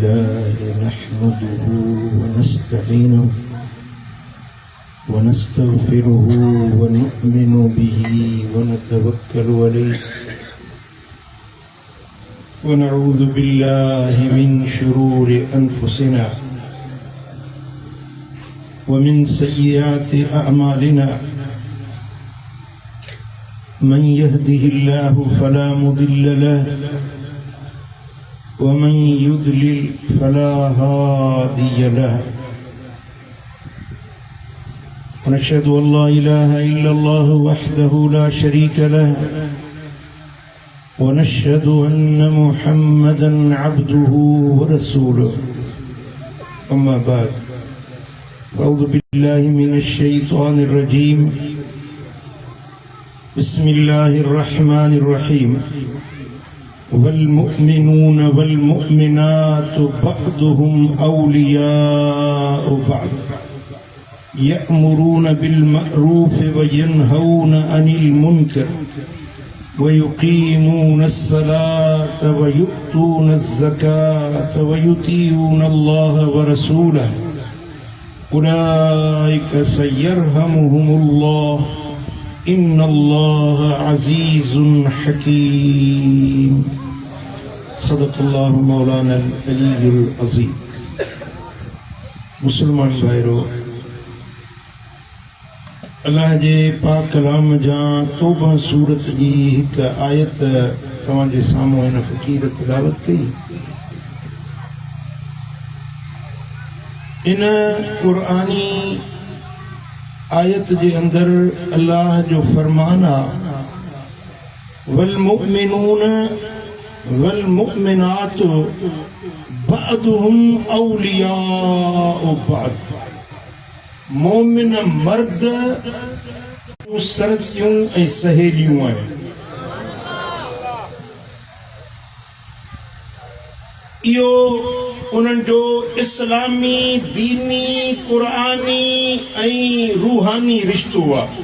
لله نحمده ونستعينه ونستغفره ونؤمن به ونتوكل عليه ونعوذ بالله من شرور أنفسنا ومن سيئات أعمالنا من يهده الله فلا مضل له ومن يضلل فلا هادي له ونشهد أن لا إله إلا الله وحده لا شريك له ونشهد أن محمدا عبده ورسوله أما بعد أعوذ بالله من الشيطان الرجيم بسم الله الرحمن الرحيم والمؤمنون والمؤمنات بعضهم أولياء بعض يأمرون بالمعروف وينهون عن المنكر ويقيمون الصلاة ويؤتون الزكاة ويطيعون الله ورسوله أولئك سيرحمهم الله إن الله عزيز حكيم صدق الله مولانا العلي العظيم مسلمان भाइरो अल्लाह जे पाक कलाम जा तौबा सूरत जी एक आयत तव्हां जे साम्हूं हिन फ़क़ीर तिलावत कई। इन क़ुरानी आयत जे अंदर अल्लाह जो फरमान आ वल मुमिनून वल मुमिनात बअदुहुम औलियाउ बअद। मोमिन मर्द सरतियूं ऐं सहेलियूं आहिनि। इहो उन्हनि जो इस्लामी दीनी क़ुरानी ऐं रूहानी रिश्तो आहे।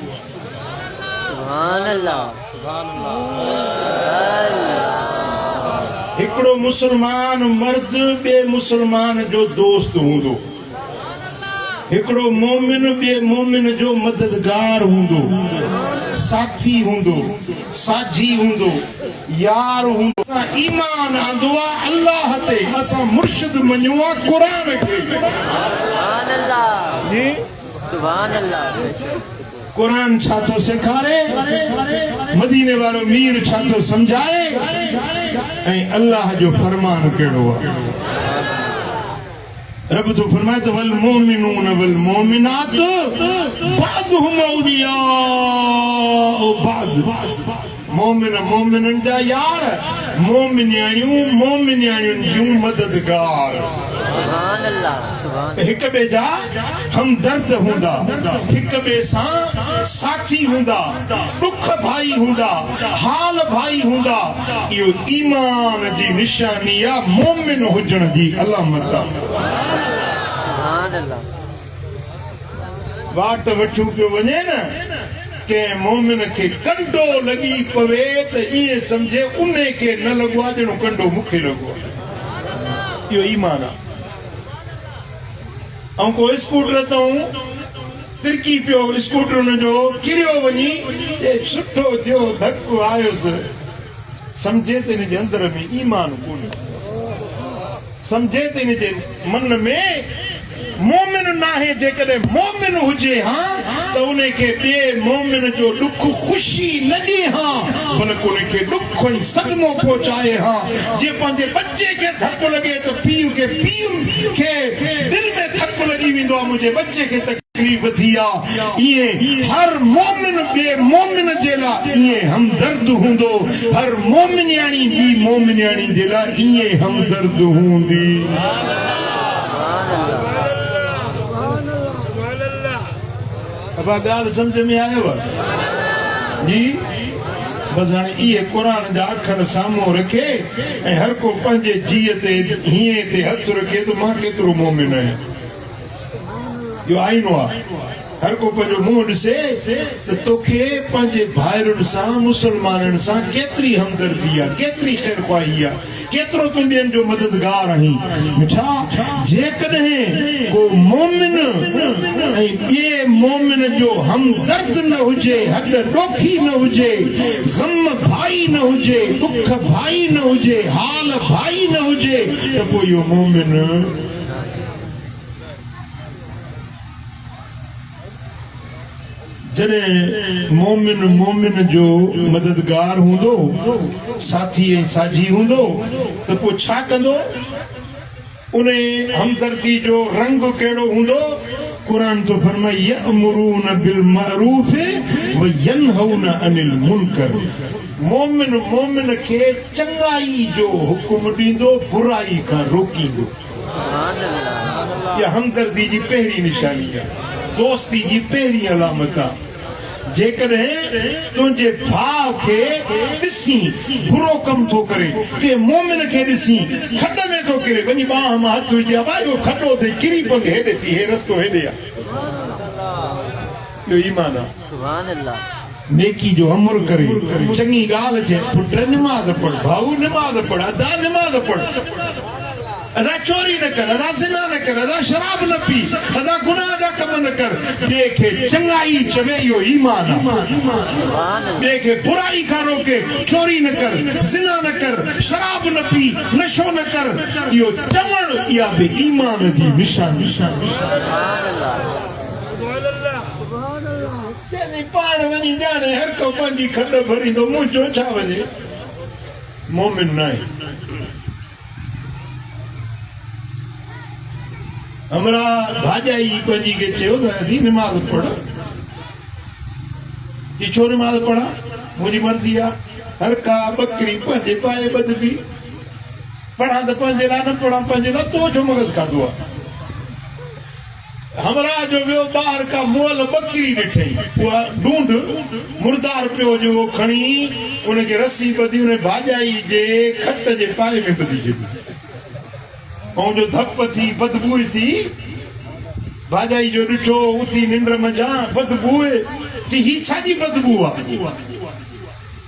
सुभान अल्लाह सुभान अल्लाह। हिकिड़ो मुसलमान मर्द ॿिए मुसलमान जो दोस्त हूंदो, हिकिड़ो मोमिन ॿिए मोमिन जो मददगार हूंदो, साथी हूंदो, साझी हूंदो, यार हूंदो। असां ईमान आंदो आहे अल्लाह ते, असां मुर्शिद मञो आहे क़ुरान खे। सुभान अल्लाह जी सुभान अल्लाह। क़ुरान छा थो सेखारे, मदीने वारो मीर छा थो समझाए, ऐं अल्लाह जो फरमान कहिड़ो आहे। रब तो फरमाए तो वल मोमिनून वल मोमिनात बअदुहुम औलियाउ बअद। मोमिन मोमिनन जा यार, मोमिनियाणियूं मोमिनियाणियुनि जूं मददगार। सुभान अल्लाह सुभान। हिक ॿिए जा हमदर्द हूंदा, हिक ॿिए सां साथी हूंदा, दुख भाई हूंदा, हाल भाई हूंदा। इहो ईमान जी निशानी आहे, मोमिन हुजण जी अलामत आहे। सुभान अल्लाह। वाट वठूं पियो वञे न, कंहिं मोमिन खे कंडो लॻी पवे त ईअं सम्झे उन खे न लॻो आहे ॼणो कंडो मूंखे लॻो आहे। इहो ईमान आहे। ऐं को स्कूटर तां तिरकी पियो, स्कूटर हुनजो किरियो वञी, सुठो थियो धकु आयोसि, सम्झे त हिन जे अंदर में ईमान कोन्हे, सम्झे त हिन जे मन में मोमिन नाहे। जेकॾहिं मोमिन हुजे हा त उन खे ॿिए मोमिन जो ॾुख ख़ुशी न ॾिए हा, बल्कि उन खे ॾुख ऐं सदमो पहुचाए हा। जीअं पंहिंजे बच्चे खे धकु लॻे त पीउ खे दिलि में धकु लॻी वेंदो आहे, मुंहिंजे बच्चे खे तकलीफ़ थी आहे। ईअं हर मोमिन ॿिए मोमिन जे लाइ ईअं हमदर्द हूंदो, हर मोमिनियाणी ॿी मोमिनियाणी जे लाइ ईअं हमदर्द हूंदी। अब ॻाल्हि सम्झ में आयव जी? बसि हाणे इहे क़ुरान जा अखर साम्हूं रखे ऐं हर को पंहिंजे जीअ ते हीअं ते हथु रखे त मां केतिरो मोमिन आहियां। इहो आईनो आहे। हर को पंहिंजो मुंहुं ॾिसे त तोखे पंहिंजे भाइरुनि सां मुसलमाननि सां केतिरी हमदर्दी आहे, केतिरी ख़ैर ख़्वाही आहे, केतिरो तूं ॿियनि जो मददगार आहीं। मिठा जेकॾहिं को मोमिन ऐं ॿिए मोमिन जो हमदर्द न हुजे, हॾ ॾोखी न हुजे, ग़म भाई न हुजे, ॾुख भाई न हुजे, हाल भाई न हुजे, त पोइ इहो मोमिन जॾहिं मोमिन जो मददगार हूंदो, साथी ऐं साझी हूंदो, त पोइ छा कंदो? उन हमदर्दी जो रंग कहिड़ो हूंदो? कुरान तो फरमाए यअमुरून बिल मअरूफ व यनहून अनिल मुनकर। मोमिन खे चङाई जो हुकुम ॾींदो, बुराई खां रोकींदो। इहा हमदर्दी जी पहिरीं निशानी आहे, दोस्ती जी पहिरीं अलामत आहे। जेकॾहिं तुंहिंजे भाउ खे ॾिसी बुरो कमु थो करे, के मोमिन खे ॾिसी खॾ में थो किरे, वञी बाह मां हथ विझी भाई उहो खॾो थिए किरी पवंदे, हेॾे थी, हे रस्तो हेॾे आहे। इहो ईमान आहे। नेकी जो अमर करे, चङी ॻाल्हि चए, पुट निमाज़ पढ़, भाऊ निमाज़ पढ़, अदा निमाज़ पढ़, अदा चोरी न कर, अदा ज़िना न कर, अदा शराब न पी, अदा गुनाह जा कम न कर। ॿिए खे चङाई चवे, इहो ईमान आहे। ॿिए खे बुराई खां रोके, चोरी न कर, ज़िना न कर, शराब न पी, नशो न कर, इहो चवण इहा बि ईमान जी निशानी। पाण वञी ॼाणे हर को पंहिंजी खॾ भरींदो, मुंहिंजो छा वञे? मोमिन न आहे। हमरा भाॼाई पंहिंजी खे चयो त अधी निमाज़ पढ़। की छो निमाज़ पढ़ा? मुंहिंजी मर्ज़ी आहे। हर का बकरी पंहिंजे पाए बदबी, पढ़ा त पंहिंजे लाइ, न पढ़ा पंहिंजे लाइ, तो छो मगज़ खाधो आहे? हमरा जो वियो ॿाहिरि का मुअल बकरी ॾिठई, उहा ढूंढ मुर्दार पियो जो वो खणी उनखे रस्सी ॿधी उन भाॼाई जे खट जे पाए में ॿधी छॾी, ऐं जो धप थी, बदबू थी। भाॼाई जो ॾिठो, उथी निंड मंझां, बदबू चई ही छाजी बदबू आहे?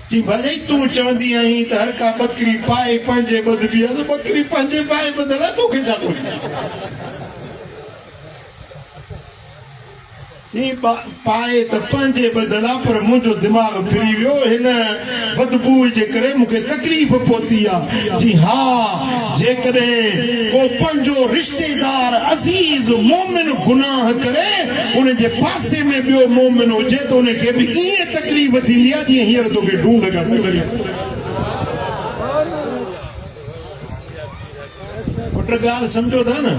चई भाॼाई तूं चवंदी आहीं त हर का बकरी पाए पंहिंजे बदबी आहे, त बकरी पंहिंजे पाए बदल आहे, तोखे छा थो? पाए त पंहिंजे बदल आहे, पर मुंहिंजो दिमाग़ फिरी वियो, हिन बदबू जे करे मूंखे तकलीफ़ पहुती आहे। जी हा, जेकॾहिं को पंहिंजो रिश्तेदार अज़ीज़ मोमिन गुनाह करे, उन जे पासे में ॿियो मोमिन हुजे त उनखे बि ईअं तकलीफ़ थींदी आहे जीअं हींअर तोखे ढूंढ करे। पुट ॻाल्हि सम्झो था न?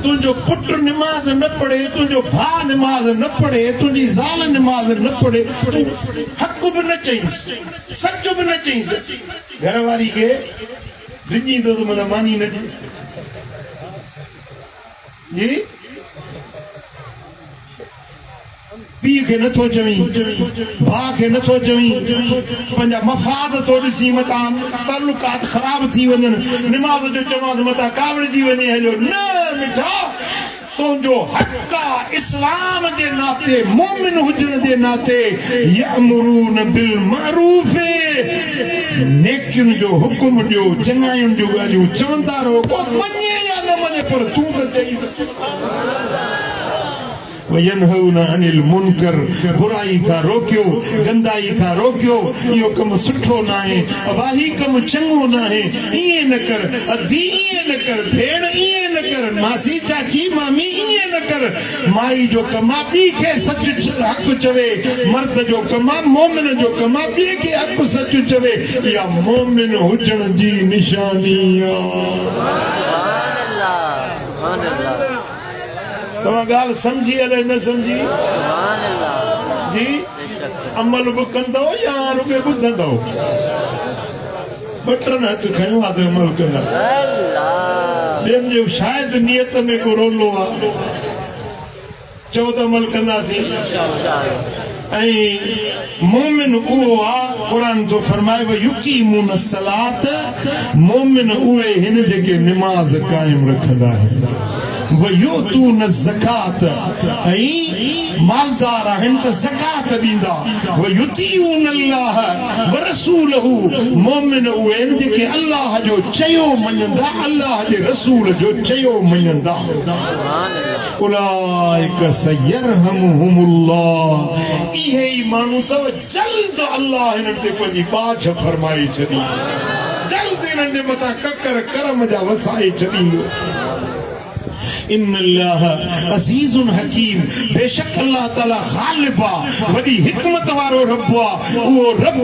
तुंहिंजो पुटु निमाज़ न पढ़े, तुंहिंजो भाउ निमाज़ न पढ़े, तुंहिंजी ज़ाल निमाज़ न पढ़े, तूं हक़ बि न चईंसि, सच बि न चईंसि, घर वारी खे डिॼींदो त माना मानी न ॾे जी। पीउ खे नथो चवीं, भाउ खे नथो चवीं, पंहिंजा मफ़ाद थो ॾिसी, मथां तालुकात ख़राब थी वञनि, निमाज़ जो चवां त मथां कावड़जी वञे। हलो न मिठा, तुंहिंजो हक़ आहे इस्लाम जे नाते, मोमिन हुजण जे नाते, यअमुरून बिल मअरूफ, नेकियुनि जो हुकुम ॾियो, चङाइयुनि जूं ॻाल्हियूं चवंदा रहो, को मञे या न मञे, पर तूं त चईसि। वयनहून अनिल मुनकर, बुराई खां रोकियो, गंदाई खां रोकियो। इहो कमु सुठो न आहे, अवाही कमु चङो न आहे। ईअं न कर, अधी ईअं न कर, भेण ईअं न कर, मासी चाची मामी ईअं न कर। माई जो कमु आहे ॿी खे सच हक़ चवे, मर्द जो कमु आहे मोमिन जो कमु आहे ॿिए खे हक़ सच चवे। इहा मोमिन हुजण जी निशानी आहे। तव्हां ॻाल्हि सम्झी अलाए न सम्झी जी? अमल बि कंदव या रुॻे ॿुधंदव? बटन हथ खयो आहे त अमल कंदा। ॿियनि जो शायदि नियत में को रोलो आहे, चओ त अमल कंदासीं। ऐं मोमिन उहो आहे, क़ुरान थो फरमाए युकीमून सलात, मोमिन उहे हिन जेके निमाज़ क़ाइम रखंदा आहिनि। वयुतून ज़कात ऐं मालदार आहिनि त ज़कात ॾींदा वयुतीऊन अल्लाह व रसूलहू मोमिन उहे आहिनि जेके अल्लाह जो चयो मञंदा अल्लाह जे रसूल जो चयो मञंदा उलाइक सयरहमुहुमुल्लाह इहे ई माण्हू अथव जल्द अल्लाह हिननि ते पंहिंजी बाझ फरमाए छॾी जल्द हिननि जे मथां ककर करम जा वसाए छॾींदो इन अल्लाह अज़ीज़ुन हकीम बेशक अल्लाह ताला गालिब आहे वॾी हिकमत वारो रब आहे उहो रब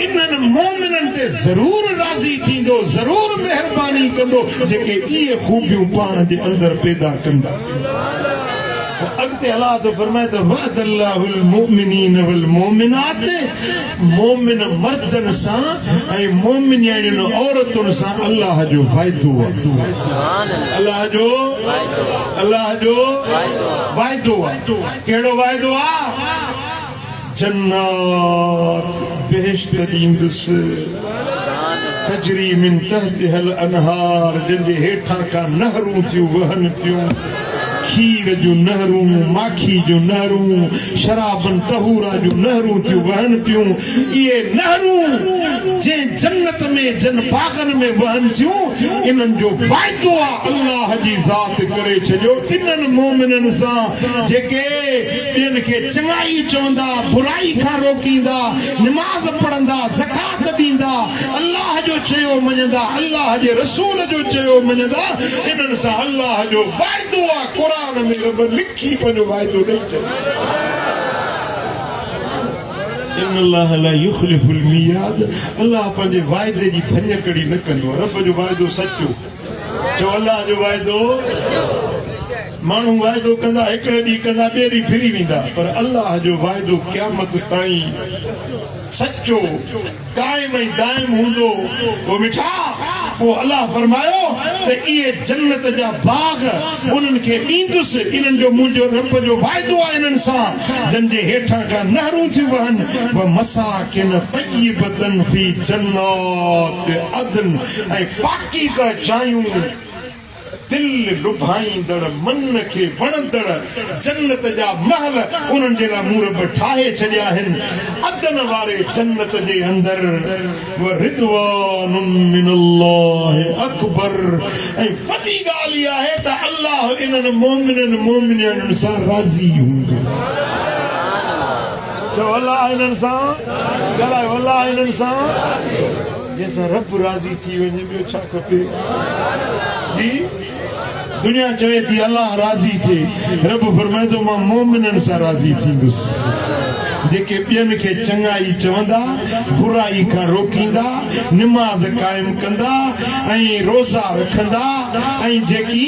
इन्हनि मोमिननि ते ज़रूर राज़ी थींदो ज़रूर महिरबानी कंदो जेके इहे खूबियूं पाण जे अंदरि पैदा कंदा अॻिते अलाह तो फरमाए त वअदल्लाहुल मुमिनीन वल मुमिनात मोमिन मर्दनि सां ऐं मोमिनियुनि औरतुनि सां अल्लाह जो वाइदो आहे अल्लाह जो वाइदो आहे कहिड़ो वाइदो आहे जन्नात बेहश्त ॾींदुसि तजरी मिन तहतिहल अनहार जिनजे हेठां का नहरूं थियूं वहनि पियूं खीर जूं नहरूं माखी जूं नहरूं शराबन तहूरा जूं नहरूं थियूं वहनि पियूं इहे नहरूं जंहिं जन्नत में जन बागनि में वहनि थियूं इन्हनि जो वाइदो आहे अल्लाह जी ज़ात करे छॾियो इन्हनि मोमिननि सां जेके ॿियनि खे चङाई चवंदा बुराई खां रोकींदा निमाज़ पढ़ंदा ज़कात ॾींदा अल्लाह जो चयो मञंदा अल्लाह जे रसूल जो चयो मञंदा इन्हनि सां अल्लाह जो वाइदो आहे क़ुरान में रब लिखी पंहिंजो वाइदो ॾेई छॾियो इन अल्लाह ला युखलिफुल मियाद अल्लाह पंहिंजे वाइदे जी भञकड़ी न कंदो आहे रब जो वाइदो सचो चओ अल्लाह जो वाइदो माण्हू वाइदो कंदा हिकिड़े ॾींहुं कंदा ॿिए ॾींहुं फिरी वेंदा पर अल्लाह जो वाइदो क़यामत ताईं सच्चो काइम ऐं दाइम हूंदो वो मिठा वो अल्लाह फरमायो त इहे जन्नत जा बाग उन्हनि खे ॾींदुसि इन्हनि जो मुंहिंजो रब जो वाइदो आहे इन्हनि सां जंहिंजे हेठां खां नहरूं थियूं वहनि व मसाकिन तय्यबतन फी जन्नात अदन ऐं पाकीज़ा जायूं दिल लुभाईंदड़ मन खे वणंदड़ जन्नत जा महल उन्हनि जे लाइ मूं रब ठाहे छॾिया आहिनि अदन वारे जन्नत जे अंदरि व रिदवानुम मिनल्लाहि अकबर ऐं वॾी ॻाल्हि इहा आहे त अल्लाह इन्हनि मोमिननि सां राज़ी हूंदो चओ अल्लाह इन्हनि सां ॻाल्हायो अल्लाह इन्हनि सां जंहिंसां रब राज़ी थी वञे ॿियो छा खपे जी दुनिया चवे थी अल्लाह राज़ी थिए रब फरमाए थो मां मोमिननि सां राज़ी थींदुसि जेके ॿियनि खे चङाई चवंदा बुराई खां रोकींदा निमाज़ क़ाइम कंदा ऐं रोज़ा रखंदा ऐं जेकी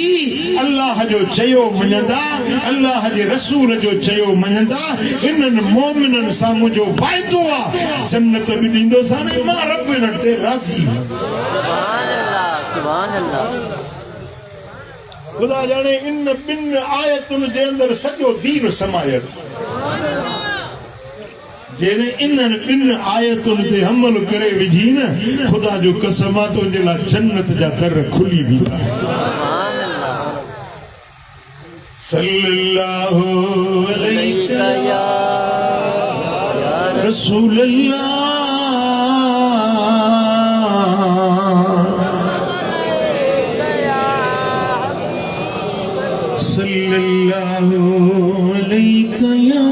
अल्लाह जो चयो मञंदा अल्लाह जे रसूल जो चयो मञंदा इन्हनि मोमिननि सां मुंहिंजो वाइदो आहे जन्नत बि ॾींदोसि हाणे मां रब इन्हनि ते राज़ी ख़ुदा जाने इन ॿिनि आयतुनि जे अंदरि सॼो दीन समायल जेने इन्हनि ॿिनि आयतुनि ते अमल करे विझी न ख़ुदा जो कसम आहे तुंहिंजे लाइ जन्नत जा दर खुली वेंदा सल्लल्लाहु अलैका या रसूल अल्लाह सल्लल्लाहु अलैका या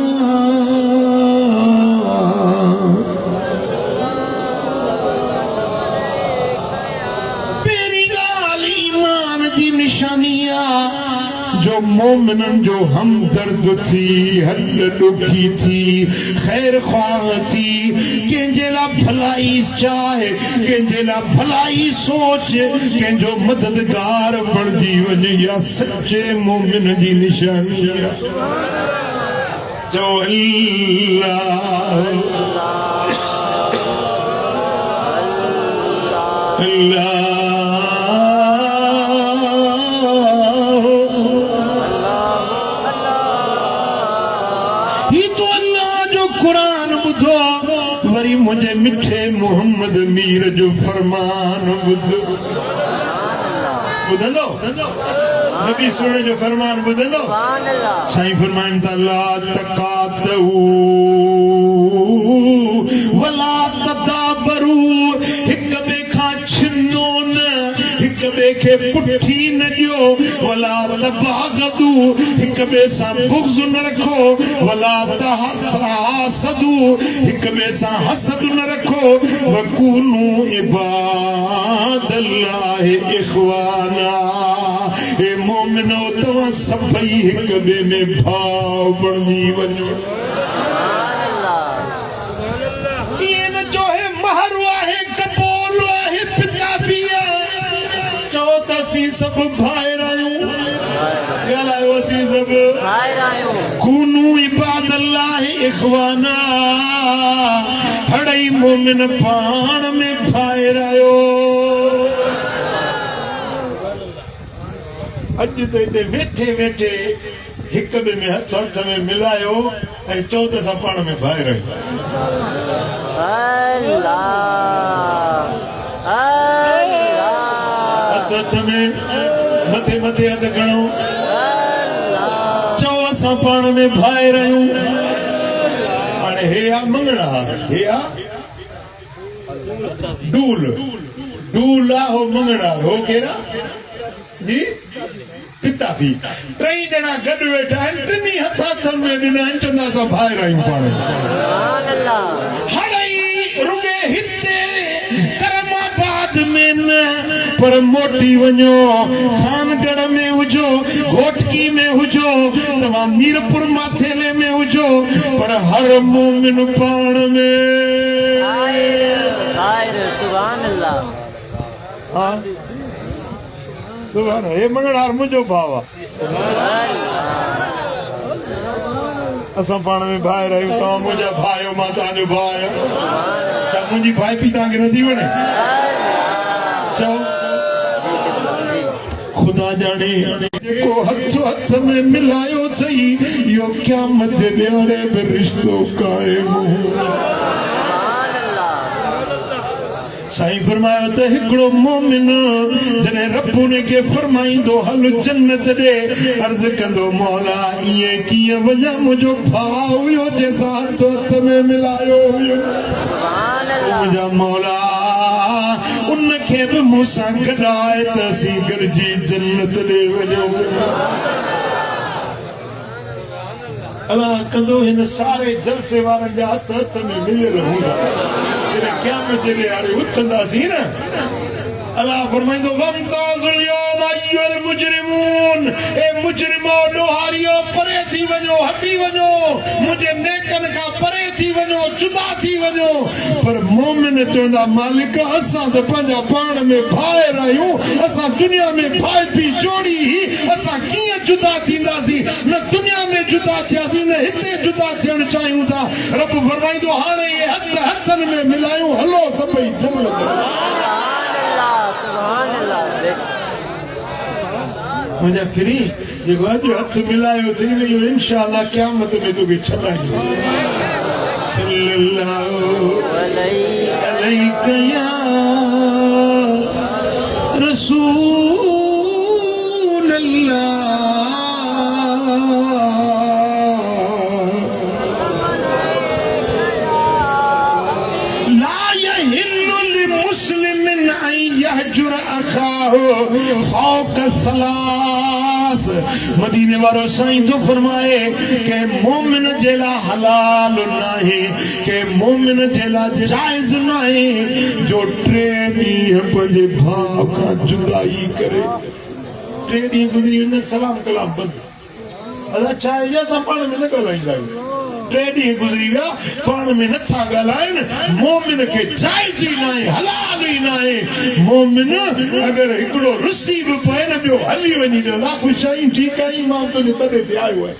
पहिरीं ॻाल्हि ईमान जी निशानी आहे जो मोमिननि जो हमदर्द थी हल ॾुखी थी ख़ैर ख़्वाह थी कंहिंजे लाइ भलाई चाहे कंहिंजे लाइ भलाई सोच कंहिंजो मददगार बणिजी वञे या सचे मोमिन जी निशानी आहे चओ अल्लाह वरी मुझे मिठे मोहम्मद मीर जो फरमान ॿुध ॿुधंदो नबी सुणे जो फरमान ॿुधंदो सुभान अल्लाह साईं फरमाइनि था ला तकातऊ वला तदाबरू हिक ॿिए खां छिनो न हिक ॿिए खे पुठी न ॾियो वला तबागदू हिक ॿिए सां बुग़्ज़ न रखो वला तहसदू हिक ॿिए सां हसद न रखो वकूनू इबादल्लाहि इख़वाना ए मोमिनो तव्हां सभई हिक ॿिए में भाव बणजी वञो सुभान अल्लाह ये न जो है महरु आहे कबूल आहे पिता भी आहे चओ त असीं सभु भाइर आहियूं ॻाल्हायो असीं सभु भाई रायो कूनू इबादल्लाहि इख़वाना हड़ई मोमिन पाण में भाइर आहियो अॼु त हिते वेठे वेठे हिक ॿिए में हथ में मिलायो ऐं चओ त असां पाण में भाइर आहियूं अल्लाह अल्लाह हथ में मथे मथे हथ खणो चओ असां पाण में भाइर आहियूं हाणे हे आ मंगणा हे आ डूल डूल आ हो मंगणा हो केरा जी पिता भी टई ॼणा गॾु वेठा आहिनि टिनी हथ में ॾिना आहिनि चवंदा असां भाइर आहियूं पाण में सुभान अल्लाह हाणे रुॻे हिते करमाबाद में न पर मोटी वञो खानगढ़ में हुजो घोटकी में हुजो तव्हां मीरपुर माथेले में हुजो पर हर मोमिन पाण में भाई सुभान अल्लाह हाँ सुभान हे मंगणार मुंहिंजो भाउ आहे असां पाण में भाइर आहियूं तव्हां मुंहिंजा भाउ आहियो मां तव्हांजो भाउ आहियां छा मुंहिंजी भाइपी तव्हांखे नथी वणे चओ खुदा जाने जेको हथ में मिलायो अथई इहो क़यामत जे ॾियारे में रिश्तो क़ाइम सुभान अल्लाह साईं फरमायो त हिकिड़ो मोमिन जॾहिं रब उन खे फरमाईंदो हल जन्नत ॾे अर्ज़ कंदो मौला ईअं कीअं वञा मुंहिंजो भाउ हुयो जंहिंसां हथ में मिलायो हुयो सुभान अल्लाह मुंहिंजा मौला उनखे बि मूंसां गॾाए त असीं गॾिजी जन्नत ॾे वञूं अलाह कंदो हिन सारे जलसे वारनि जा हथ में मिलियल हूंदा जॾहिं क़यामत जे ॾियारे उथंदासीं न अलाह फरमाईंदो वमताज़ुल यौम अय्युल मुजरिमून ए मुजरिमो ॾोहारियो परे थी वञो हटी वञो मुंहिंजे नेकनि खां परे थी वञो जुदा थी वञो पर मोमिन चवंदा मालिक असां त पंहिंजा पाण में भाइर आहियूं असां दुनिया में भाई पी जोड़ी असां कीअं जुदा थींदासीं न दुनिया में जुदा थियासीं न हिते जुदा थियण चाहियूं था रब फरमाईंदो हाणे ये हथनि में मिलायूं हलो सभई जन्नत सुभान अल्लाह मुंहिंजा फिरी जेको अॼु हथ मिलायो थी रहियो इंशाअल्लाह क़यामत में तोखे छॾाईंदो सल्लल्लाहु अलैहि या रसूल अल्लाह ला यहिल्लु लिमुस्लिमिन अन यहजुर अखाहु फौक सलास मदीने वारो साईं तो फरमाए के मोमिन जेला हलाल नहीं के मोमिन जेला जायज नहीं जो टे ॾींहं पंहिंजे भाउ खां जुदाई करे टे ॾींहं गुज़री वञनि सलाम कलाम बंदि अलाह छा आहे असां पाण में न ॻाल्हाईंदा आहियूं टे ॾींहं गुज़री विया पाण में नथा ॻाल्हाइनि मोमिन खे जाइज़ ई न आहे हलाल ई न आहे मोमिन अगरि हिकिड़ो रुसी बि पए न ॿियो हली वञी त अलाह ख़ुशि आहीं ठीकु आहीं मां तुंहिंजे तॾहिं ते आयो आहियां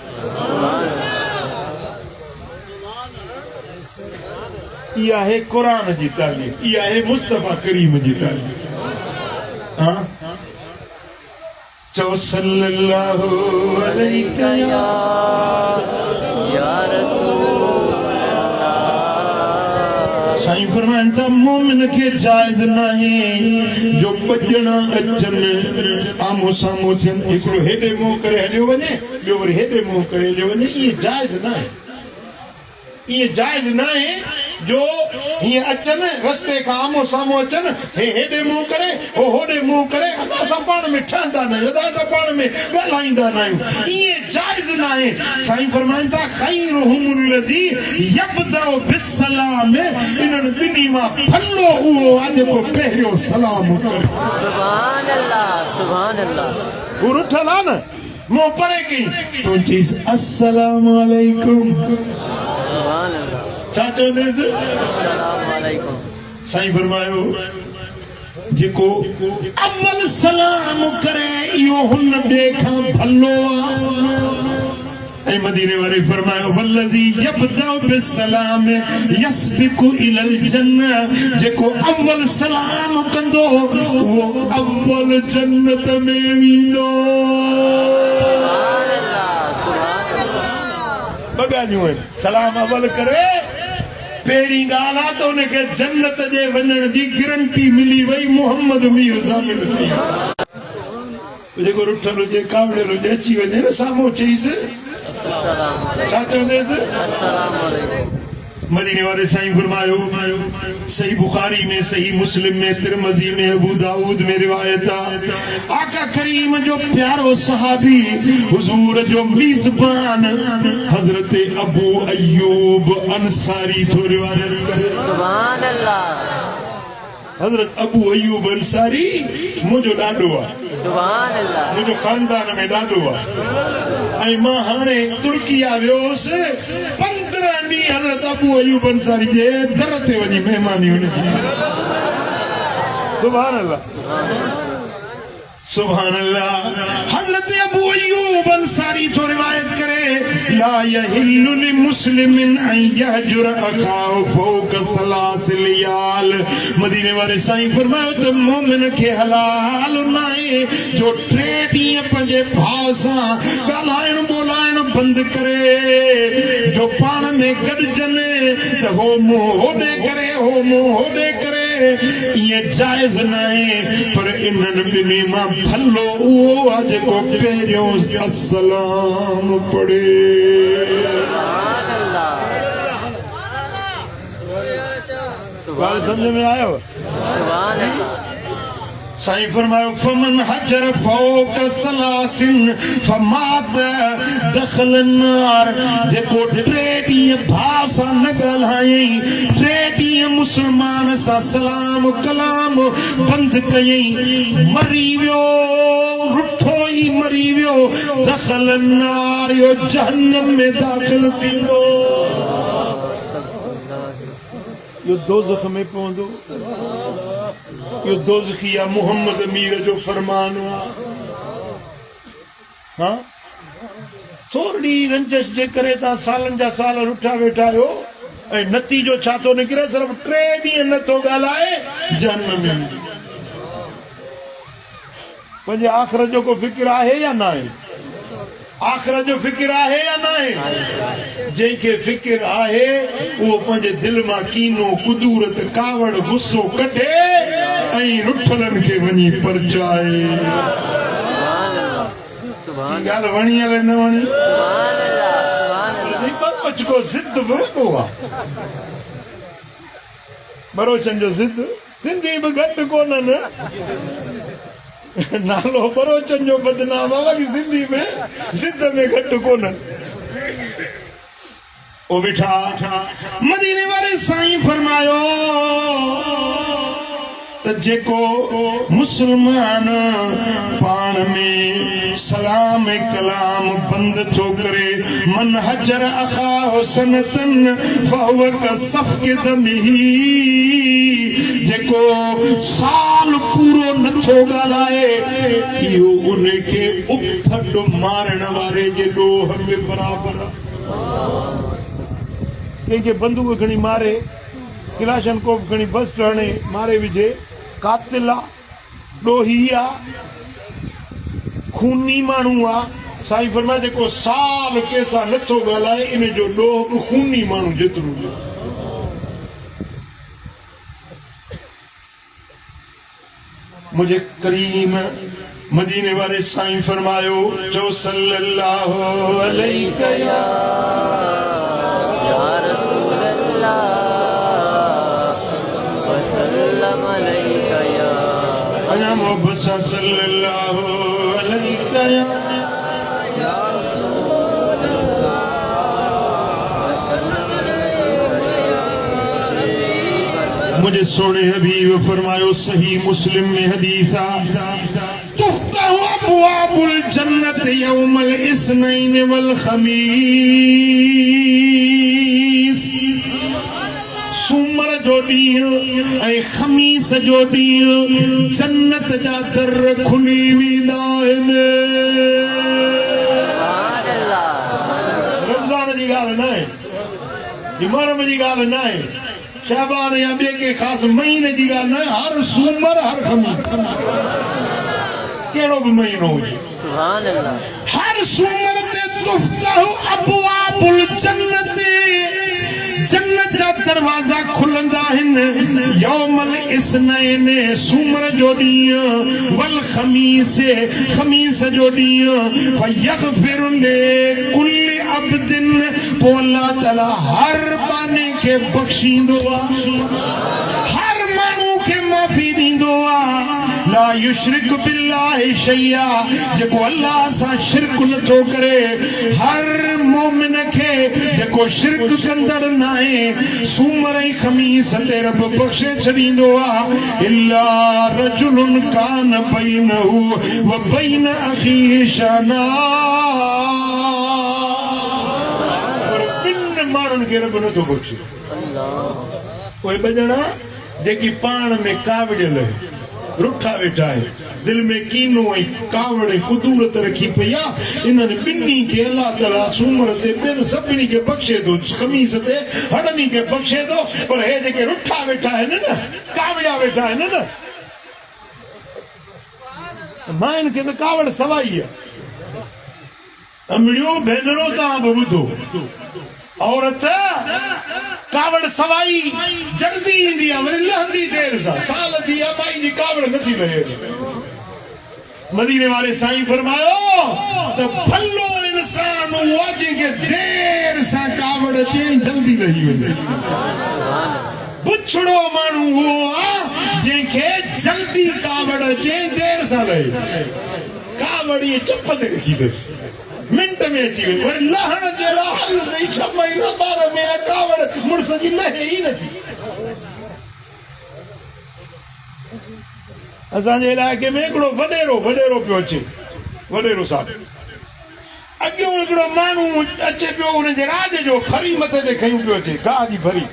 इहा आहे क़ुरान जी तालीम इहा आहे मुस्तफ़ा करीम जी तालीम हाँ चओ सल्लल्लाहु अलैहि या रसूल साईं फरमाइनि था मोमिन खे जाइज़ नाहे जो बजणा अचनि आमो साम्हूं थियनि हिकिड़ो हेॾे मुंहुं करे हलियो वञे ॿियो वरी हेॾे मुंहुं करे हलियो वञे इहे जाइज़ नाहे ये जायज ना है जो ये अचन रस्ते का आमो सामो अचन हेडे मुंह करे ओ होडे मुंह करे अदा सपाण में ठंदा नहीं अदा सपाण में गलाइंदा नहीं ये जायज ना है साईं फरमाइनि था खैरुहुम लजी यबदा बिस्सलाम इन्हनि बिनी मां फल्लो हुओ आज को पहिरियों सलाम करे सुभान अल्लाह वो उठला न मुंह परे की तो चीज अस्सलाम वालेकुम सुभान अल्लाह छा चवंदेसि अस्सलाम वालेकुम साईं फरमायो जेको अव्वल सलाम करे इहो हुन ॿिए खां भलो आहे ऐं मदीने वारे फरमायो वल्लज़ी यब्दा बिस्सलाम यस्बिकु इलल जन्नह जेको अव्वल सलाम कंदो उहो अव्वल जन्नत में वेंदो ॻाल्हियूं आहिनि सलाम अवल करे पहिरीं ॻाल्हि आहे त उनखे जन्नत जे वञण जी गारंटी मिली वई मोहम्मद मीर ज़ामिल थी जेको रुठल हुजे कावड़ियल हुजे अची वञे न साम्हूं चईसि छा चवंदेसि अस्सलाम वालेकुम मदीने वाले साईं फरमायो सही बुखारी में सही मुस्लिम में तिरमजी में अबू दाऊद में रिवायत है आका करीम जो प्यारो सहाबी हुजूर जो मेजबान हजरत अबू अय्यूब अंसारी थो रिवायत सुभान अल्लाह हजरत अबू अय्यूब अंसारी मुझो ॾाॾो आहे सुभान अल्लाह मुझो खानदान में ॾाॾो आहे ऐं मां हाणे तुर्किया वियोसि 15 ॾींहं हजरत अबू अय्यूब अंसारी जे दर ते वञी महिमानी हुनजी सुभान अल्लाह सुभान अल्लाह हजरत अबू अय्यूब अंसारी तो रिवायत करे ला यहिल्लु लिमुस्लिमिन अन यहजुर अखाहु फौक सलासिल याल मदीने वाले साईं फरमायो त मोमिन खे हलाल नाहे जो 3 ॾींहं पंहिंजे भाउ सां ॻाल्हाइण ॿोलाइण बंदि करे जो पाण में गॾजनि त हो मुंहुं होॾे करे हो मुंहुं होॾे करे ये जायज़ नाहे पर इन्हनि ॿिन्ही मां भलो उहो आहे जेको पहिरियों अस्सलाम पढ़े सुभान अल्लाह बात समझ में आयो सुभान अल्लाह साईं फरमायो फमन हजर फौक सलासिन फमात दखल नार जेको 3 ॾींहं भाउ सां न ॻाल्हायई 3 ॾींहं मुस्लमान सां सलाम कलाम बंदि कयई मरी वियो रुठो ई मरी वियो दखल नार यो जहन्नम में दाख़िल थींदो यो दोज़ख में पवंदो यो दोज़खिया मोहम्मद अमीर जो फरमान हुआ हाँ थोड़ी रंजश जे करे ता सालन जा साल रुठा वेठा आहियो ऐं नतीजो छा थो निकिरे सिर्फ़ 3 ॾींहं नथो ॻाल्हाए जहन्नम में पंहिंजे आख़िरत जो को फिक्र आहे या न आहे आख़िरत जो फिक्र आहे या न आहे जंहिंखे फिक्र आहे उहो पंहिंजे दिलि मां कीनो कुदूरत कावड़ गुस्सो कढे ऐं रुठलनि खे वञी परचाए ॻाल्हि वणी हले न वणी बरोच को ज़िद वॾो आहे बरोचनि जो ज़िद सिंधी बि घटि कोन्हनि नालो बरोचन जो बदनाम आहे वरी सिंधी में ज़िद में घटि कोन्हनि ओ बिठा मदीने वारे साईं फरमायो त जेको मुसलमान पाण में सलाम कलाम बंद थो करे मन हजर अखाहु सनतन फहुव कसफ़्क़ि दमिही जेको साल पूरो नथो ॻाल्हाए इहो उनखे उफड मारण वारे जे ॾोह में बराबर कंहिंखे बंदूक खणी मारे किलाशन कोप खणी बस हणे मारे विझे कातिल आहे ॾोही आहे खूनी माण्हू आहे साईं फरमाए जेको साल कंहिंसां नथो ॻाल्हाए इन जो ॾोह बि खूनी माण्हू जेतिरो मुझे करीम मदीने वाले साईं फरमायो जो सल्लल्लाहु अलैहि या रसूल अल्लाह वसल्लम अलैका या अया मोहब्बत सल्लल्लाहु अलैहि या मुझे सोने हबीब फरमायो सही मुस्लिम में हदीसा तुफ्ताहु अबवाबुल जन्नत यौमल इस्नैन वल खमीस सूमर जो ॾींहुं ऐं खमीस जो ॾींहुं जन्नत जा दर खुली वेंदा आहिनि रमज़ान जी ॻाल्हि न आहे मुहर्रम जी ॻाल्हि न आहे शाबान या ॿिए के ख़ासि महीने जी ॻाल्हि न आहे हर सूमर हर खमीस कहिड़ो बि महीनो हुजे सुभान अल्लाह हर सूमर ते तुफ्ताहु अबवाबुल जन्नत जन्नत जा दरवाजा खुलंदा आहिनि यौमल इस्नैन सूमर जो ॾींहुं वल खमीस खमीस जो ॾींहुं फयगफिर लिकुल्लि अब्दिन पोइ अल्लाह ताला हर बाने खे बख़्शींदो आहे हर माण्हू खे माफ़ी ॾींदो आहे ला युशरिक बिल्लाहि शैया जेको अल्लाह सां शिरक नथो करे हर मोमिन खे जेको शिरक कंदड़ न आहे सूमर ऐं खमीस ते रब बख़्शे छॾींदो आहे इल्ला रजुलुन कान बैनहु व बैन अखीहि शना पर ॿिनि माण्हुनि खे रब नथो बख़्शे उहे ॿ ॼणा जेकी पाण में कावड़ियल रुठा वेठा आहिनि दिल में कीनो ऐं कावड़ ऐं कुदूरत रखी पई आहे इन्हनि ॿिन्ही खे अल्लाह ताला सूमर ते ॿियनि सभिनी खे बख़्शे थो खमीस ते हड़नी खे बख़्शे थो पर हे जेके रुठा वेठा आहिनि न कावड़िया वेठा आहिनि न माइनि खे त कावड़ सवाई आहे अमड़ियो भेनरो तव्हां बि ॿुधो औरत कावड़ सवाई जल्दी ईंदी आहे वरी लहंदी देर सां साल थी आहे माई जी कावड़ नथी लहे मदीने वाले साईं फरमायो त भलो इंसान उहो आहे जंहिंखे देर सां कावड़ अचे जल्दी लही वञे बुछड़ो माण्हू उहो आहे जंहिंखे जल्दी कावड़ अचे देर सां लहे कावड़ इहे चप ते रखी अथसि मिंट में अची वई वरी लहण जे लाइ हल अथई 6 महीना 12 महीना कावड़ मुड़ुस जी लहे ई नथी असांजे इलाइक़े में हिकिड़ो वॾेरो पियो अचे वॾेरो साहब अॻियों हिकिड़ो माण्हू अचे पियो हुनजे राज जो फरी मथे ते खयूं पियो अचे गाह जी फरी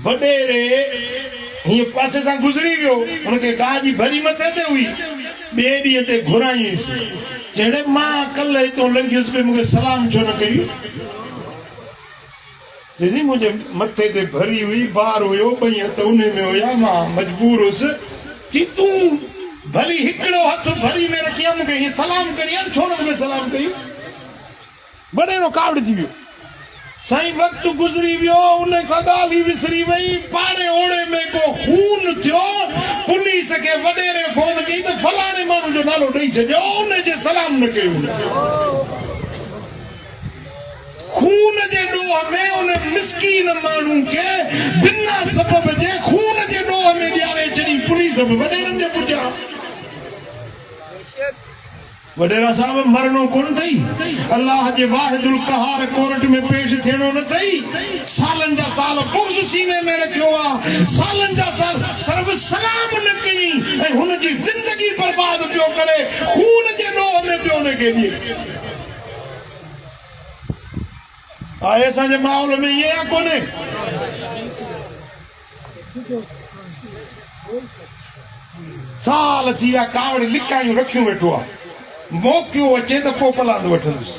वॾेरे हीअं पासे सां गुज़री वियो हुनखे गाह जी भरी मथे ते हुई ॿिए ॾींहं ते घुराईंसि जहिड़े मां कल्ह हितां लंघियुसि पई मूंखे सलाम छो न कई दीदी मुंहिंजे मथे ते भरी हुई ॿार हुयो 2 हथ उन में हुया मां मजबूर हुयुसि कि तूं भली हिकिड़ो हथ भरी में रखी मूंखे हीअं सलाम करी छो न मूंखे सलाम कई वॾेरो कावड़जी वियो साईं वक़्तु गुज़री वियो उन खां ॻाल्हि विसरी वई पाड़े ओड़े में को खून थियो पुलिस खे वॾेरे फोन कई त फलाणे माण्हू जो नालो ॾेई छॾियो उनजे सलाम न कयो खून जे ॾोह में उन मिसकीन माण्हू खे बिना सबब जे खून जे ॾोह में ॾियारे छॾी पुलिस बि वॾेरनि जे पुठियां वडेरा साहब मरणो कोन थई अल्लाह जे वाहिदुल कहार कोर्ट में पेश थियणो न थई सालन जा साल बुग़्ज़ सीने में रखियो आ सालन जा साल सर्व सलाम न कई ऐं हुन जी जिंदगी बर्बाद पियो करे खून जे ॾोह में पियो न के ॾिए आए असांजे माहौल में ईअं कोन्हे साल थी विया कावड़ लिकायूं रखियूं वेठो आहे मौक़ो अचे त पोइ पलांद वठंदुसि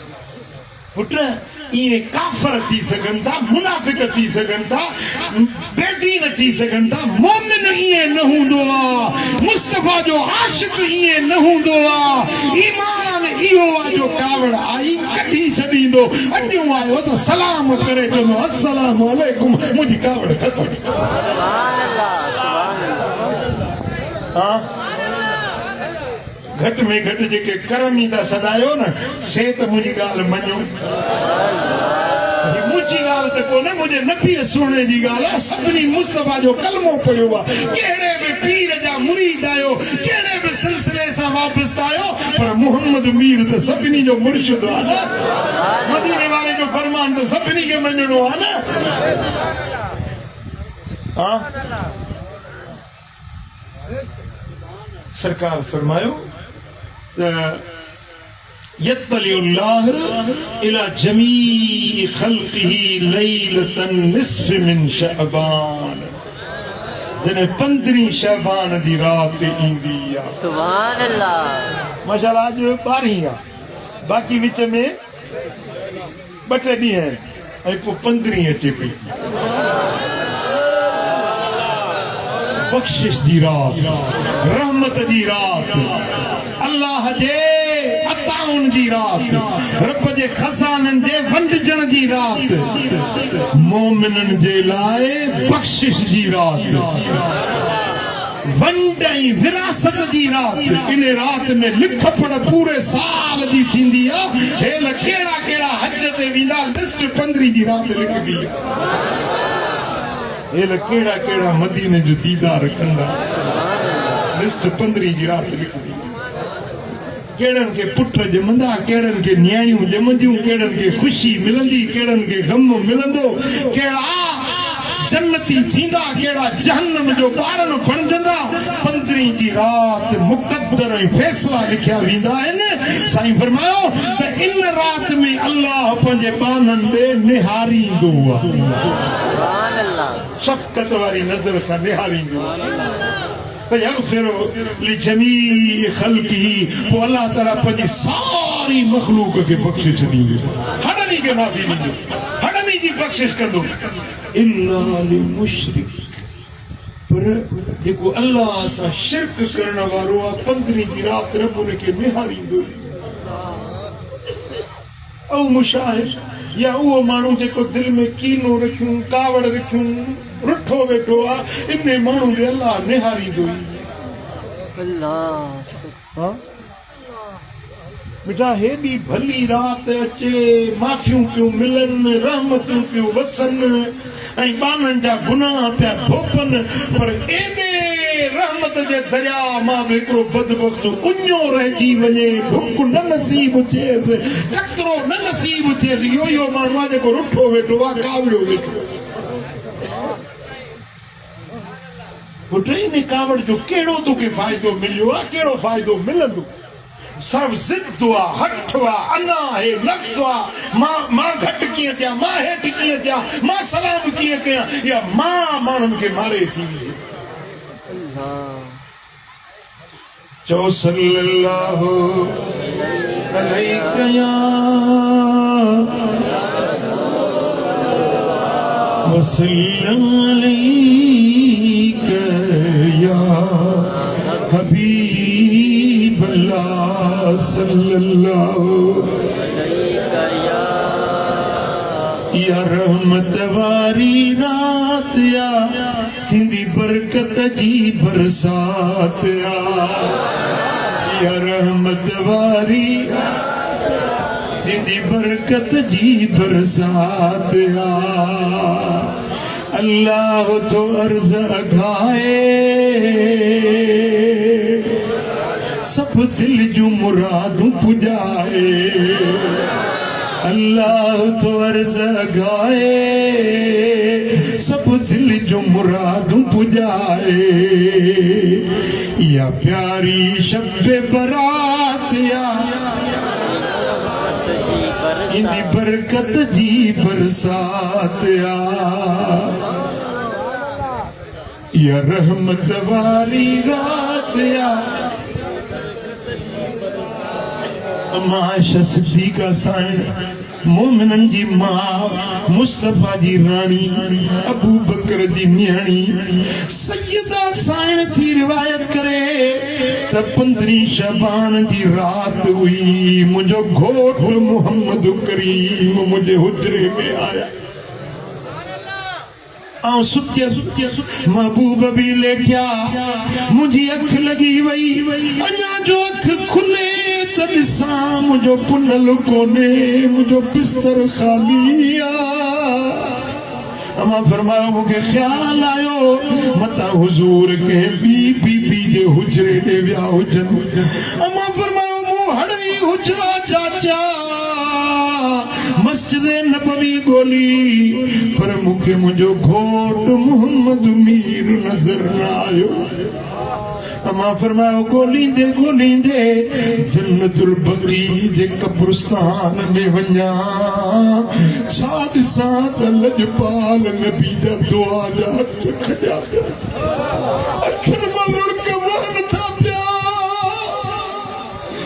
पुट इहे काफ़र थी सघनि था मुनाफ़िक थी सघनि था बेदीन थी सघनि था मोमिन ईअं न हूंदो आहे मुस्तफ़ा जो आशिक़ ईअं न हूंदो आहे ईमान इहो आहे जो कावड़ आई कढी छॾींदो अॼु आयो त सलाम करे चवंदो अस्सलाम वालेकुम मुंहिंजी कावड़ ख़तमु सुभान अल्लाह सुभान अल्लाह हाँ घट में घट जेके करम ई था सदायो न से त मुंहिंजी ॻाल्हि मञो मुंहिंजी ॻाल्हि त कोन्हे मुंहिंजे नबीअ सुहिणे जी ॻाल्हि आहे सभिनी मुस्तफ़ा जो कलमो पढ़ियो आहे कहिड़े बि पीर जा मुरीद आहियो कहिड़े बि सिलसिले सां वापसि आहियो पर मोहम्मद मीर त सभिनी जो मुर्शिद आहे न मदीने वारे जो फरमान त सभिनी खे मञणो आहे न हाँ सरकार फरमायो यत्तलिउल्लाह इला जमी खल्क़िही लैलतन निस्फ मिन शअबान जने 15 शअबान दी रात ईंदी आ सुभान अल्लाह माशाअल्लाह आज 12 आ बाकी विच में 2 ॾींहं आहिनि ऐं पोइ 15 अचे पई बख्शिश जी रात रहमत जी रात अल्लाह जे अताउन जी रात रब जे खजानन जे वंडजण जी रात मोमिनन जे लाए बख्शिश जी रात वंडई विरासत जी रात इन रात में लिख पढ़ पूरे साल जी थींदी आ हेल केड़ा केड़ा हज ते विदा लिस्ट 15 जी रात लिखबी हेल केड़ा केड़ा मदीने जो दीदार कंदा लिस्ट 15 जी रात लिखबी केड़न के पुट जमंदा केड़न के न्याणियूं जमंदियूं केड़न के खुशी मिलंदी केड़न के गम मिलंदो केड़ा जन्नती थींदा केड़ा जहन्नम जो ॿारन बणजंदा 15 जी रात मुक़द्दर ऐं फैसला लिखिया वेंदा आहिनि साईं फरमायो त इन रात में अल्लाह पंहिंजे बाननि ॾे निहारींदो आहे सुभान अल्लाह शफ़क़त वारी नज़र सां निहारींदो फयग़फ़िरु लिजमी ख़ल्क़िही पोइ अल्लाह ताला पंहिंजी सारी मख़लूक खे बख़्शिश ॾींदो हड़नी खे माफ़ी ॾींदो हड़नी जी बख़्शिश कंदो इल्ला लिमुशरिक पर जेको अल्लाह सां शिरक करण वारो आहे 15 जी रात रब उन खे निहारींदो ऐं मुशाहिद या उहो माण्हू जेको दिलि में कीनो रखियूं कावड़ रखियूं रुठो वेठो आहे इन माण्हू खे अल्लाह निहारींदो अल्लाह हाँ बेटा हेॾी भली रात अचे माफ़ियूं पियूं मिलनि रहमतूं पियूं वसनि ऐं ॿाननि जा गुनाह पिया धोपनि पर एॾे रहमत जे दरिया मां बि हिकिड़ो बदबख्त उञो रहिजी वञे ढुक न नसीब थिएसि कतरो न नसीब थिएसि इहो माण्हू आहे जेको रुठो वेठो आहे कावड़ियो वेठो पुट इन कावड़ जो कहिड़ो तोखे फ़ाइदो मिलियो आहे कहिड़ो फ़ाइदो मिलंदो सब ज़िद आहे हठ आहे अना है नक्स आहे मां घटि कीअं थिया मां हेठि कीअं थिया मां सलाम कीअं कयां या मां माण्हुनि खे मारे थी चओ सल्लल्लाहु अलैहि या वसल्लम अलैका या हबीब अल्लाह सल्लल्लाहु या रहमत वारी रात या थींदी बरकत जी बरसात या रहमत वारी थींदी बरकत जी बरसात अल्लाह तो अर्ज अघाए सब दिल जूं मुरादूं पुजाए अल्लाह तो अर्ज अघाए सब दिल जूं मुरादूं पुजाए या प्यारी शब्बे बरात या इंदी बरकत जी बरसात या रहमत वाली रात या माशा सिद्दीका साईं मोमिनन जी मां मुस्तफा जी रानी अबू बकर जी न्याणी सैयदा साईं थी रिवायत करे त 15 शबान जी रात हुई मुंहिंजो घोट मोहम्मद करीम मुंहिंजे हुजरे में आया आऊं सुत्यस महबूब भी लेटिया मुझी अख लगी वई अञा जो अख खुले त ॾिसां मुंहिंजो पुनल कोने मुंहिंजो बिस्तर ख़ाली आ अमा फरमायो मूंखे ख्याल आयो मता हुजूर के बीबी जे हुजरे ॾे विया हुजनि अमा फरमायो मूं हड़ई हुजरा चाचा मस्जिद नबवी गोली पर मूंखे मुंहिंजो घोट मोहम्मद मीर नज़र न आयो अमा फरमायो गोलींदे जन्नतुल बकी जे कब्रिस्तान में वञा छा ॾिसां त लजपाल नबी जा दुआ जा हथ खॼा अखियुनि मां लुड़क वहनि था पिया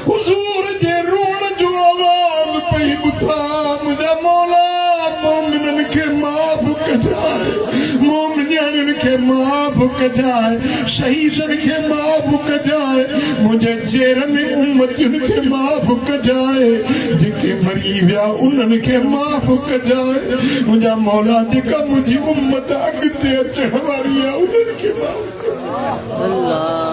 हुजूर जे रोअण जो आवाज़ पई ॿुधा मुंहिंजा मौला मोमिननि खे माफ़ कजाए मोमिनियुनि खे माफ़ कजाए शहीदनि खे माफ़ कजाए मुंहिंजे चेरनि उम्मतियुनि खे माफ़ कजाए जेके मरी विया उन्हनि खे माफ़ कजाए मुंहिंजा मौला जेका मुंहिंजी उम्मत अॻिते अचण वारी आहे उन्हनि खे माफ़ कजाए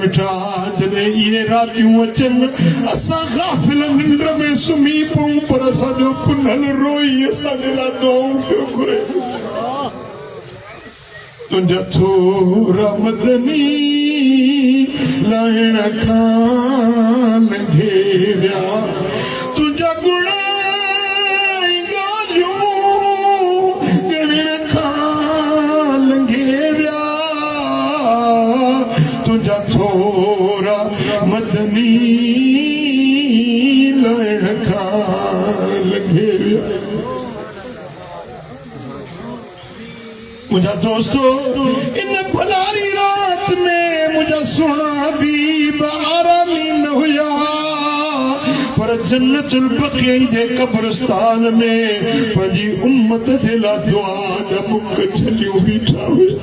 मिठा जॾहिं इहे रातियूं अचनि असां गाफ़िल निंड में सुम्ही पऊं पर असांजो पुनल रोई असांजे लाइ दुआऊं पियो घुरे तुंहिंजा थोरा मदनी लाहिण खां लंघे विया तुंहिंजा गुण ॻाल्हियूं ॻणण खां लंघे विया तुंहिंजा थोरा मदनी लाहिण खां लंघे विया मुंहिंजा दोस्तो इन भलारी रात में मुंहिंजा सुहिणा हबीब आरामी न हुया पर जन्नतुल बक़ी जे कब्रिस्तान में पंहिंजी उम्मत जे लाइ दुआ जा मुख छलियूं बीठा हुया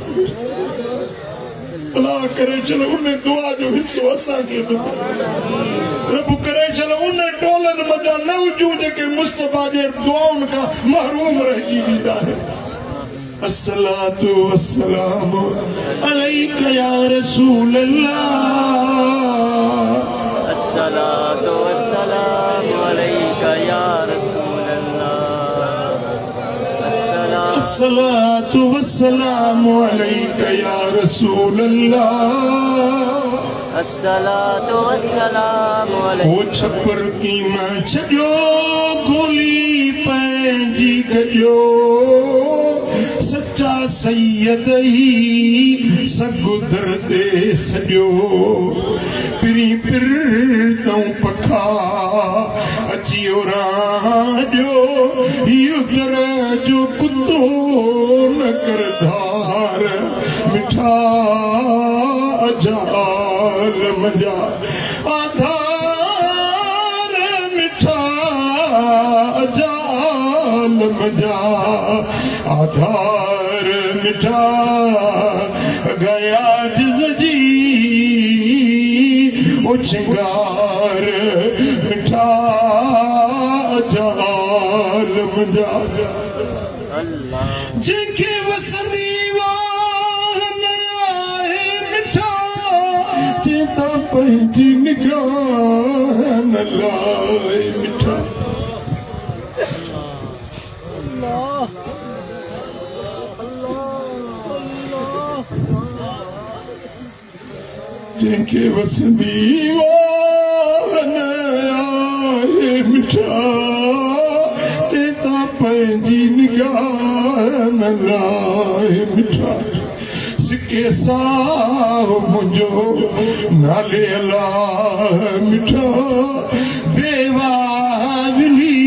अल्लाह करे चलो उन दुआ जो हिस्सो असांखे रब करे चलो उन टोलन मजा न हुजूं जेके मुस्तफा जे दुआउनि खां महरूम रहिजी वेंदा आहिनि अस्सलातु वस्सलामु अलैका या रसूल अल्लाह अस्सलातु वस्सलामु अलैका या रसूल अल्लाह अस्सलातु वस्सलामु अलैका या रसूल अल्लाह अस्सलातु वस्सलामु अलैका वो छपर की मां छॾियो गोली पंहिंजी कढियो सच्चा सैयद ही सगुदर ते सॼो पिरी पिर तऊं पखा अची राडियो युदर जो कुतो न कर धार मिठा अजाल मजा आधार मिठा अजाल मजा आधार मिठा गया जिंदगी ओ चिंगार मिठा जाल मजा अल्लाह जेके वसंदी वाह न आहे मिठा चेता पंहिंजी निगाह न लाए मिठा जिनके वसंदी वाह न आहे मिठा तेता पंहिंजी निगाह न लाए मिठा सिके साह मुंहिंजो नाले अलाह मिठा बेवावली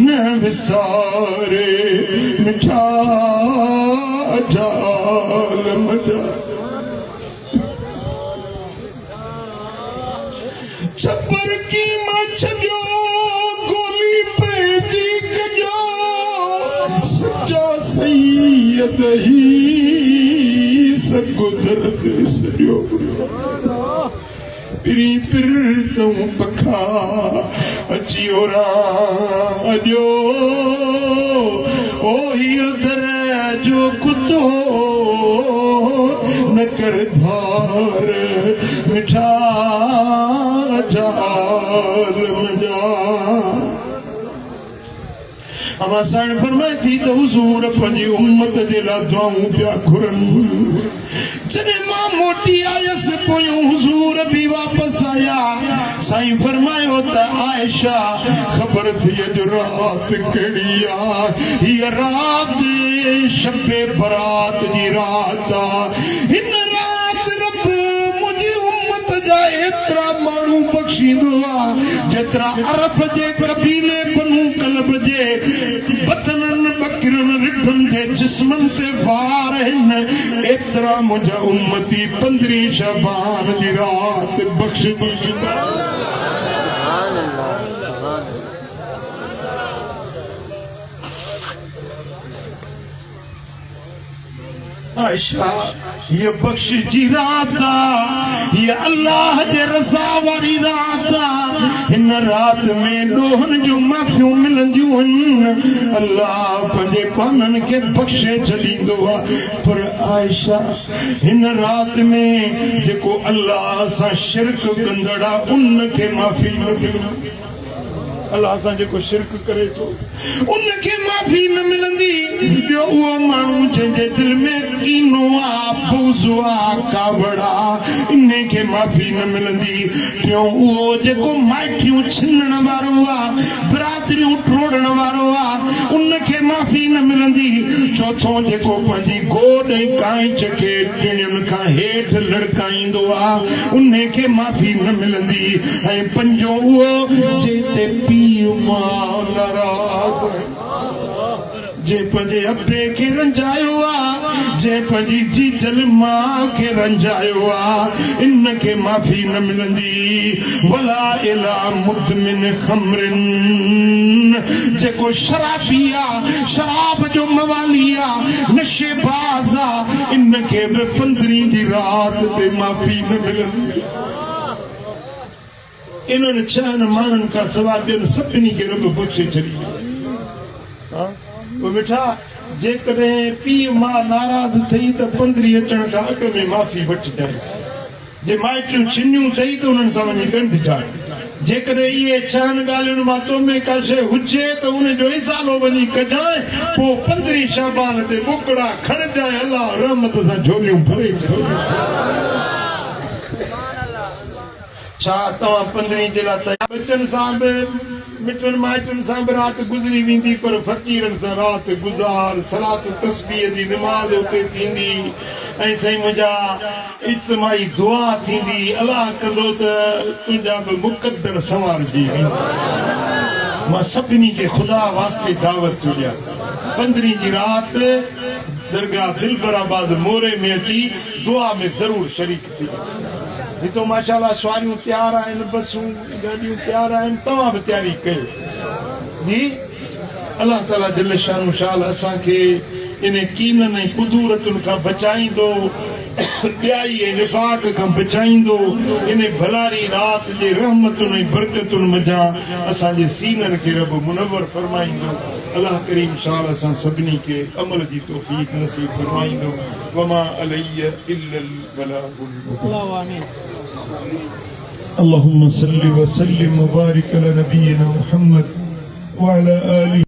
न विसारे मिठा जाल मजा छपर की मछलियो गोली पैजी कजो सच्चा सैयद ही सगुदर ते सॼो पिरी पिरतूं पखा अचियो राजो ओ हीअ दर जो कुतो न कर धार मिठा जाल मजा अमा साईं फरमाए थी त हुजूर पंहिंजी उम्मत जे लाइ दुआऊं पिया घुरनि जॾहिं मां मोटी आयसि पोयूं हुजूर बि वापसि आया साईं फरमायो त आयशा ख़बर थी अॼु राति कहिड़ी आहे हीअ राति शबे बरात जी राति आहे हिन राति रब मुंहिंजी उम्मत जा एतिरा माण्हू बख़्शींदो आहे जेतिरा अरब जे कबीले बनू कलब जे बदननि बकरनि रिढनि जे जिस्मनि ते वार आहिनि एतिरा मुंहिंजा उम्मती 15 शबान जी राति बख़्शदी सुभान अल्लाह सुभान आयशा ये बख्श जी रात ये अल्लाह जे रज़ा वारी रात हिन रात में ॾोहनि जूं माफ़ियूं मिलंदियूं आहिनि अल्लाह पंहिंजे पाननि खे बख़्शे छॾींदो आहे पर आयशा हिन रात में जेको अल्लाह सां शिरक कंदड़ आहे उन खे माफ़ी न मिलंदी अल्लाह सां जेको शिरक करे थो उनखे माफ़ी न मिलंदी ॿियो उहो माण्हू जंहिंजे दिलि में कीनो आहे बुग़्ज़ आहे कावड़ आहे इनखे माफ़ी न मिलंदी टियों उहो जेको माइटियूं छिनण वारो आहे बिरादरियूं टोड़ण वारो आहे उनखे माफ़ी न मिलंदी चौथों जेको पंहिंजी गोॾ ऐं कांच खे टिणियुनि खां हेठि लड़काईंदो आहे उनखे माफ़ी न मिलंदी ऐं पंजो उहो जिते पीउ मां नाराज़ जे पंहिंजे अबे खे रंजायो आहे जे पंहिंजी जीजल मां खे रंजायो आहे इनखे माफ़ी न मिलंदी वला इला मुदमिन खमरिन जेको शराबी आहे शराब जो मवाली आहे नशेबाज़ आहे इनखे बि 15 जी राति ते माफ़ी न मिलंदी इन्हनि 6 माण्हुनि खां सवाइ ॿियनि सभिनी खे रब बख़्शे छॾी मिठा जेकॾहिं पीउ मां नाराज़ थई त 15 अचण खां अॻु में माफ़ी वठिजांइसि जे माइटियूं छिनियूं अथई त उन्हनि सां वञी ॻंढ ठाहे जेकॾहिं इहे 6 ॻाल्हियुनि मां तो में का शइ हुजे त उनजो इज़ालो वञी कजांइ पोइ 15 शाबान ते बुकड़ा खणजांइ अलाह रहमत सां झोलियूं भरे छॾे छा तव्हां 15 जे लाइ तयार बचनि सां बि मिटनि माइटनि सां बि राति गुज़री वेंदी पर फ़क़ीरनि सां राति गुज़ार सलात तस्बीह जी निमाज़ उते थींदी ऐं साईं मुंहिंजा इज्तिमाई दुआ थींदी अलाह कंदो त तुंहिंजा बि मुक़दर संवारजी मां सभिनी खे ख़ुदा वास्ते दावत थो ॾियां 15 जी राति दरगाह दिलबराबाद मोरे में अची दुआ में ज़रूरु शरीक थी हितो माशाअल्लाह सवारियूं तयार आहिनि बसूं गाॾियूं तयार आहिनि तव्हां बि तयारी कयो जी अलाह ताला जल शानो शाल असांखे इन कीननि ऐं कुदूरतुनि खां बचाईंदो ॿियाई ऐं निफ़ाक़ खां बचाईंदो इन भलारी राति जे रहमतुनि ऐं बरकतुनि मज़ा असांजे सीननि खे रब मुनवर फरमाईंदो अलाह करीम शाल असां सभिनी खे अमल जी तौफ़ीक़ नसीब फरमाईंदो वमा अलैया इल्लल बलागुल मुबीन अल्लाहुम्मा सल्लि व सल्लिम व बारिक अला नबियिना मुहम्मद व अला आलिहि